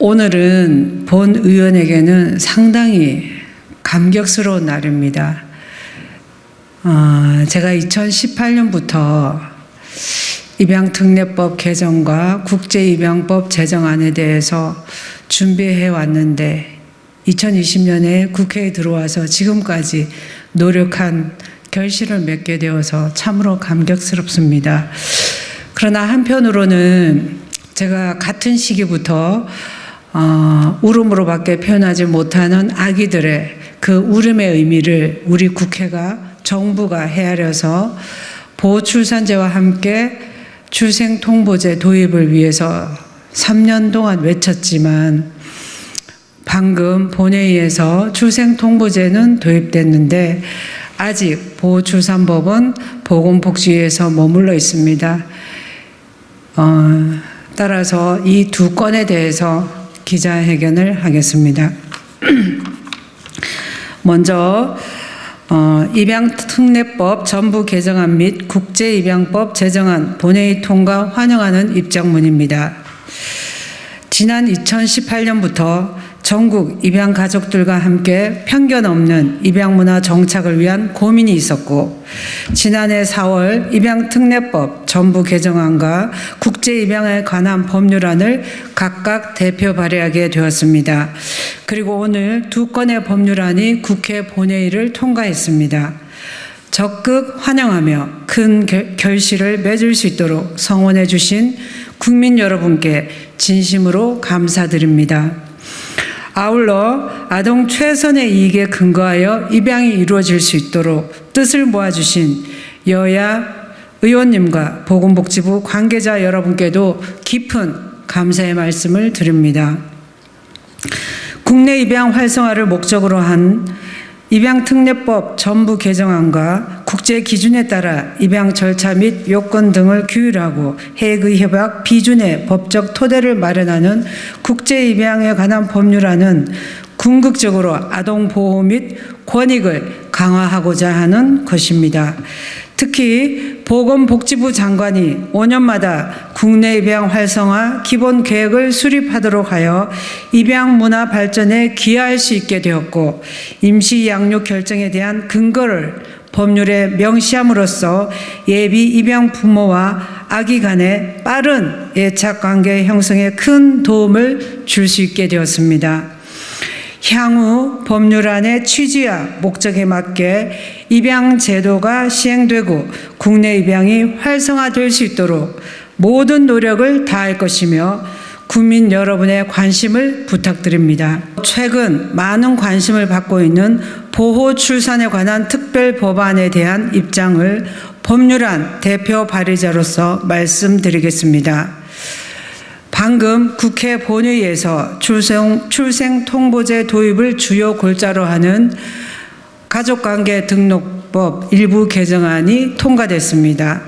오늘은 본 의원에게는 상당히 감격스러운 날입니다. 제가 2018년부터 입양특례법 개정과 국제입양법 제정안에 대해서 준비해 왔는데 2020년에 국회에 들어와서 지금까지 노력한 결실을 맺게 되어서 참으로 감격스럽습니다. 그러나 한편으로는 제가 같은 시기부터 울음으로밖에 표현하지 못하는 아기들의 그 울음의 의미를 우리 국회가 정부가 헤아려서 보호출산제와 함께 출생통보제 도입을 위해서 3년 동안 외쳤지만 방금 본회의에서 출생통보제는 도입됐는데 아직 보호출산법은 보건복지위에서 머물러 있습니다. 따라서 이 두 건에 대해서 기자회견을 하겠습니다. 먼저 입양특례법 전부 개정안 및 국제입양법 제정안 본회의 통과 환영하는 입장문입니다. 지난 2018년부터 전국 입양 가족들과 함께 편견 없는 입양 문화 정착을 위한 고민이 있었고, 지난해 4월 입양특례법 전부 개정안과 국제입양에 관한 법률안을 각각 대표 발의하게 되었습니다. 그리고 오늘 두 건의 법률안이 국회 본회의를 통과했습니다. 적극 환영하며 큰 결실을 맺을 수 있도록 성원해 주신 국민 여러분께 진심으로 감사드립니다. 아울러 아동 최선의 이익에 근거하여 입양이 이루어질 수 있도록 뜻을 모아주신 여야 의원님과 보건복지부 관계자 여러분께도 깊은 감사의 말씀을 드립니다. 국내 입양 활성화를 목적으로 한 입양특례법 전부 개정안과 국제 기준에 따라 입양 절차 및 요건 등을 규율하고 해외의 협약 비준의 법적 토대를 마련하는 국제 입양에 관한 법률안은 궁극적으로 아동 보호 및 권익을 강화하고자 하는 것입니다. 특히 보건복지부 장관이 5년마다 국내 입양 활성화 기본 계획을 수립하도록 하여 입양 문화 발전에 기여할 수 있게 되었고, 임시 양육 결정에 대한 근거를 법률에 명시함으로써 예비 입양 부모와 아기 간의 빠른 애착 관계 형성에 큰 도움을 줄 수 있게 되었습니다. 향후 법률안의 취지와 목적에 맞게 입양 제도가 시행되고 국내 입양이 활성화될 수 있도록 모든 노력을 다할 것이며 국민 여러분의 관심을 부탁드립니다. 최근 많은 관심을 받고 있는 보호 출산에 관한 특별 법안에 대한 입장을 법률안 대표 발의자로서 말씀드리겠습니다. 방금 국회 본회의에서 출생통보제 도입을 주요 골자로 하는 가족관계 등록법 일부 개정안이 통과됐습니다.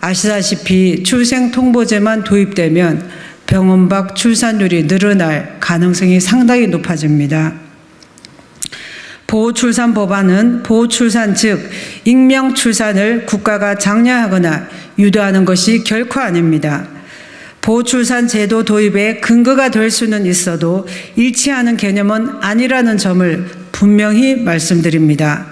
아시다시피 출생통보제만 도입되면 병원 밖 출산율이 늘어날 가능성이 상당히 높아집니다. 보호출산 법안은 보호출산 즉 익명출산을 국가가 장려하거나 유도하는 것이 결코 아닙니다. 보호출산 제도 도입에 근거가 될 수는 있어도 일치하는 개념은 아니라는 점을 분명히 말씀드립니다.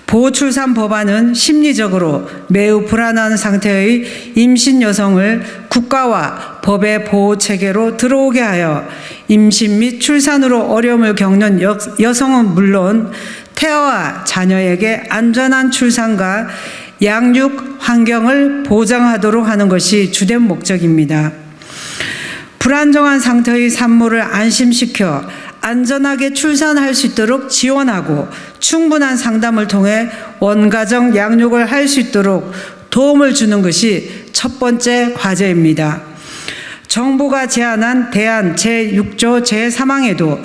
보호출산 법안은 심리적으로 매우 불안한 상태의 임신 여성을 국가와 법의 보호체계로 들어오게 하여 임신 및 출산으로 어려움을 겪는 여성은 물론 태아와 자녀에게 안전한 출산과 양육 환경을 보장하도록 하는 것이 주된 목적입니다. 불안정한 상태의 산모를 안심시켜 안전하게 출산할 수 있도록 지원하고 충분한 상담을 통해 원가정 양육을 할 수 있도록 도움을 주는 것이 첫 번째 과제입니다. 정부가 제안한 대안 제6조 제3항에도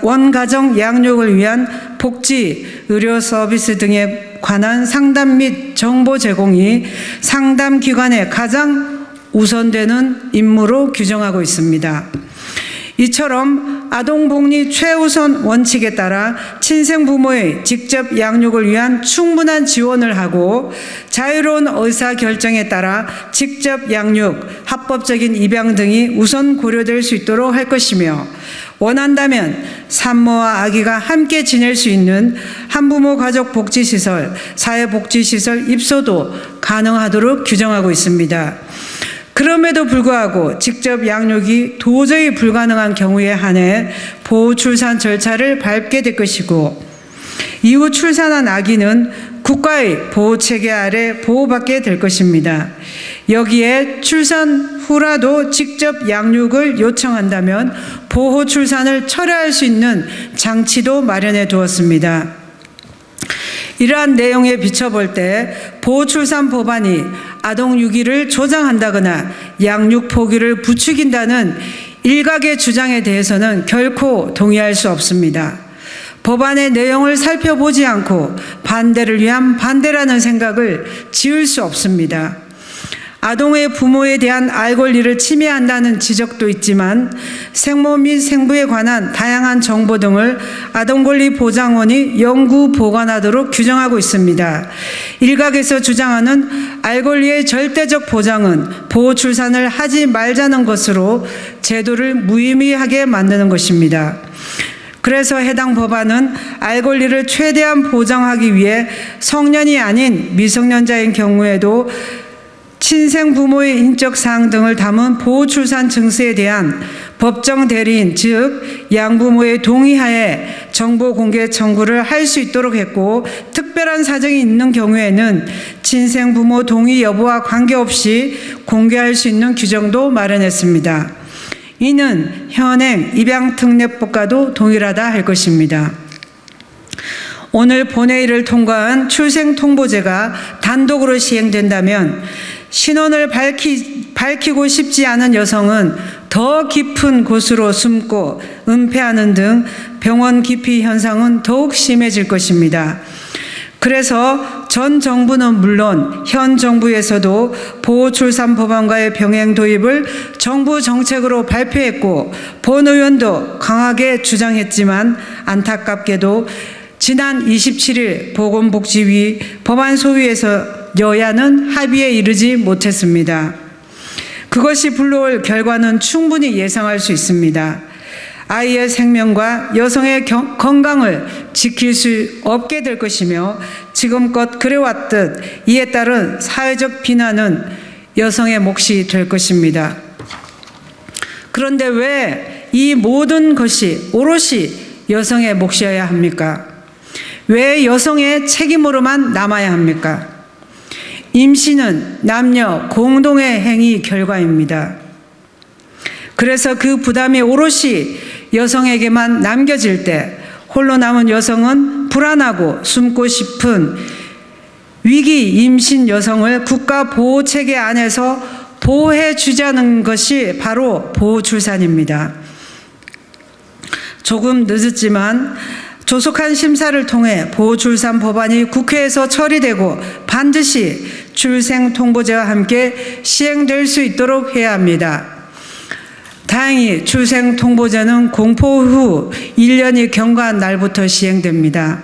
원가정 양육을 위한 복지, 의료 서비스 등에 관한 상담 및 정보 제공이 상담기관의 가장 우선되는 임무로 규정하고 있습니다. 이처럼 아동복리 최우선 원칙에 따라 친생부모의 직접 양육을 위한 충분한 지원을 하고 자유로운 의사결정에 따라 직접 양육, 합법적인 입양 등이 우선 고려될 수 있도록 할 것이며 원한다면 산모와 아기가 함께 지낼 수 있는 한부모 가족복지시설, 사회복지시설 입소도 가능하도록 규정하고 있습니다. 그럼에도 불구하고 직접 양육이 도저히 불가능한 경우에 한해 보호출산 절차를 밟게 될 것이고 이후 출산한 아기는 국가의 보호체계 아래 보호받게 될 것입니다. 여기에 출산 후라도 직접 양육을 요청한다면 보호 출산을 철회할 수 있는 장치도 마련해 두었습니다. 이러한 내용에 비춰볼 때 보호출산 법안이 아동유기를 조장한다거나 양육 포기를 부추긴다는 일각의 주장에 대해서는 결코 동의할 수 없습니다. 법안의 내용을 살펴보지 않고 반대를 위한 반대라는 생각을 지을 수 없습니다. 아동의 부모에 대한 알 권리를 침해한다는 지적도 있지만 생모 및 생부에 관한 다양한 정보 등을 아동권리보장원이 연구 보관하도록 규정하고 있습니다. 일각에서 주장하는 알 권리의 절대적 보장은 보호출산을 하지 말자는 것으로 제도를 무의미하게 만드는 것입니다. 그래서 해당 법안은 알 권리를 최대한 보장하기 위해 성년이 아닌 미성년자인 경우에도 친생 부모의 인적 사항 등을 담은 보호출산 증서에 대한 법정 대리인 즉 양부모의 동의하에 정보 공개 청구를 할 수 있도록 했고 특별한 사정이 있는 경우에는 친생 부모 동의 여부와 관계없이 공개할 수 있는 규정도 마련했습니다. 이는 현행 입양특례법과도 동일하다 할 것입니다. 오늘 본회의를 통과한 출생통보제가 단독으로 시행된다면 신원을 밝히고 싶지 않은 여성은 더 깊은 곳으로 숨고 은폐하는 등 병원 기피 현상은 더욱 심해질 것입니다. 그래서 전 정부는 물론 현 정부에서도 보호출산 법안과의 병행 도입을 정부 정책으로 발표했고 본 의원도 강하게 주장했지만 안타깝게도 지난 27일 보건복지위 법안 소위에서 여야는 합의에 이르지 못했습니다. 그것이 불러올 결과는 충분히 예상할 수 있습니다. 아이의 생명과 여성의 건강을 지킬 수 없게 될 것이며 지금껏 그래왔듯 이에 따른 사회적 비난은 여성의 몫이 될 것입니다. 그런데 왜 이 모든 것이 오롯이 여성의 몫이어야 합니까? 왜 여성의 책임으로만 남아야 합니까? 임신은 남녀 공동의 행위 결과입니다. 그래서 그 부담이 오롯이 여성에게만 남겨질 때 홀로 남은 여성은 불안하고 숨고 싶은 위기 임신 여성을 국가 보호체계 안에서 보호해 주자는 것이 바로 보호출산입니다. 조금 늦었지만 조속한 심사를 통해 보호출산 법안이 국회에서 처리되고 반드시 출생통보제와 함께 시행될 수 있도록 해야 합니다. 다행히 출생통보제는 공포 후 1년이 경과한 날부터 시행됩니다.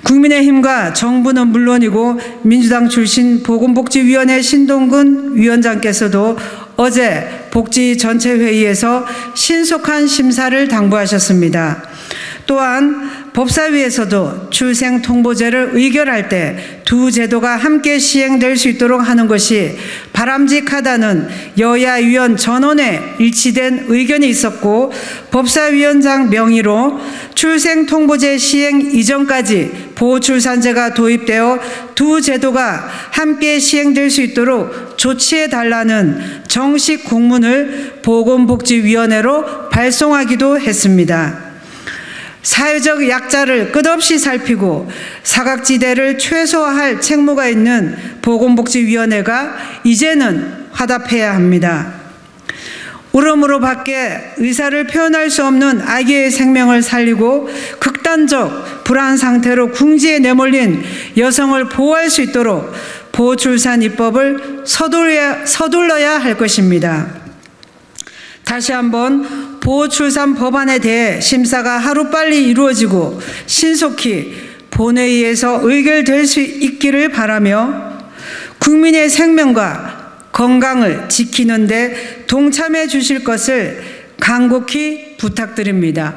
국민의힘과 정부는 물론이고 민주당 출신 보건복지위원회 신동근 위원장께서도 어제 복지전체회의에서 신속한 심사를 당부하셨습니다. 또한 법사위에서도 출생통보제를 의결할 때 두 제도가 함께 시행될 수 있도록 하는 것이 바람직하다는 여야 위원 전원의 일치된 의견이 있었고 법사위원장 명의로 출생통보제 시행 이전까지 보호출산제가 도입되어 두 제도가 함께 시행될 수 있도록 조치해달라는 정식 공문을 보건복지위원회로 발송하기도 했습니다. 사회적 약자를 끝없이 살피고 사각지대를 최소화할 책무가 있는 보건복지위원회가 이제는 화답해야 합니다. 울음으로밖에 의사를 표현할 수 없는 아기의 생명을 살리고 극단적 불안 상태로 궁지에 내몰린 여성을 보호할 수 있도록 보호출산 입법을 서둘러야 할 것입니다. 다시 한번 보호출산 법안에 대해 심사가 하루빨리 이루어지고 신속히 본회의에서 의결될 수 있기를 바라며 국민의 생명과 건강을 지키는 데 동참해 주실 것을 간곡히 부탁드립니다.